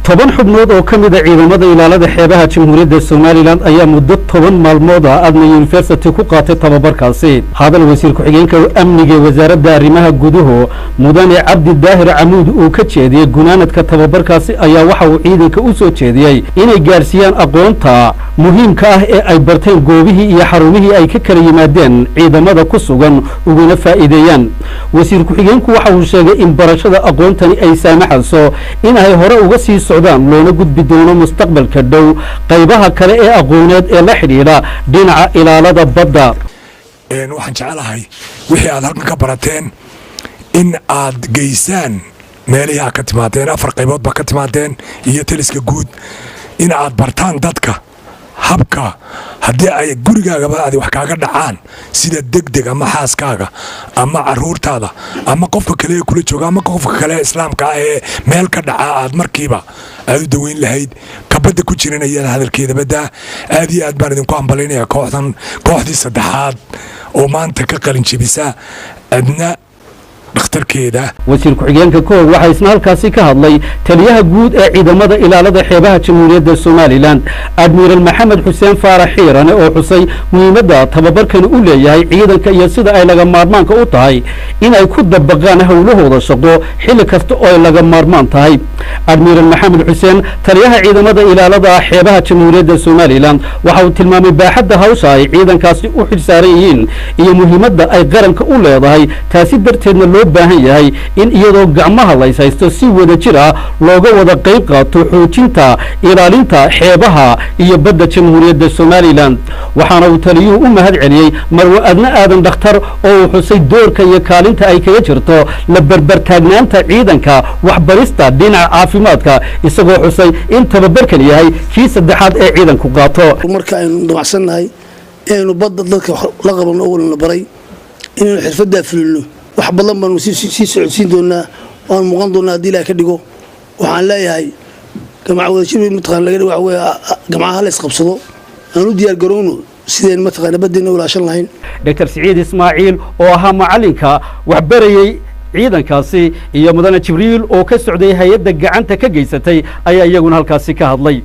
toban xubnood oo ka mid ah ciidamada ilaalada xeebaha jamhuuriyadda Somaliland ayaa muddo 10 maalmood ah Adna University ku qaatay tababarkaasi. hadal wasiir ku-xigeenka amniga wasaaradda arrimaha guduhu mudane Cabdi Daahir Amuud uu ka jeediyay gunaanadka tababarkaasi ayaa waxa uu ciidanka u soo jeediyay inay gaarsiiyaan aqoonta muhiimka ah ee ay barteen goobihii iyo xarumihii ay ka kala yimaadeen ciidamada ku sugan uguna faa'iideeyaan. wasiir ku-xigeenku waxa uu sheegay in barashada aqoontani ay saamaxayso in ay hore uga sii loona gudbi doono mustaqbalka dhow qaybaha kale ee aqooneed ee la xidhiidha dhinaca ilaalada badda. waxaan jecelahay wixii aad halkan ka barateen in aad geysaan meelihii aad ka timaadeen 4 qaybood ba ka timaadeen iyo taliska guud in aad bartaan dadka habka haddii ay gurigaagaba aad wax kaaga dhacaan sida degdeg ama xaaskaaga ama caruurtaada ama qofka kale kula jooga ama qofka kale islaamka ah ee meel ka dhaca aad markiiba aad u daweyn lahayd kabada ku jiranayaan hadalkeeda bada aad iyo aad baan idinku ambaleynayaa kooxdii saddexaad oo maanta ka qalin jebisa adna dhakhtarkeeda. wasiir ku-xigeenka koow waxa isna halkaasi ka hadlay taliyaha guud ee ciidamada ilaalada xeebaha jamhuuriyadda Somaliland Admiral Maxamed Xuseen Faarax Xiirane oo xusay muhiimadda tababarkan u leeyahay ciidanka iyo sida ay laga maarmaanka u tahay in ay ku dabaqaan hawlahooda shaqo xilli kasta oo ay laga maarmaan tahay. Admiral Maxamed Xuseen taliyaha ciidamada ilaalada xeebaha jamhuuriyadda Somaliland waxa uu tilmaamay baaxadda hawsha ay ciidankaasi u xilsaaran yihiin iyo muhiimadda ay qaranka u leedahay taasi darteedna loo baahan yahay in iyadoo gacmaha la haysto si wada jir ah looga wada qayb qaato xoojinta ilaalinta xeebaha iyo badda jamhuuriyadda Somaliland. waxaana uu taliyuhu u mahad celiyay marwo adna aadan dhakhtar oo uu xusay doorka iyo kaalinta ay kaga jirto la barbartaagnaanta ciidanka waxbarista dhinaca caafimaadka isagoo xusay in tababarkan yahay kii saddexaad ee ciidanku qaato. marka aynu damacsannahay inaynu badda dadka la qabano oo la baray inaynu xirfadda fulino wax badan baan sii socodsiin doonaa waan muuqan doonaa haddii ilaahay ka dhigo. waxaan leeyahay gamca wadajir mataqaan laga waxa weeye gamcaha la isqabsado aan u diyaar garowno sideen mataqaan baddeena u laashan lahayn. Dr. Saciid Ismaaciil oo ahaa macalinka wax barayay ciidankaasi iyo mudane Jibriil oo ka socday hay'adda gacanta ka geysatay ayaa iyaguna halkaasi ka hadlay.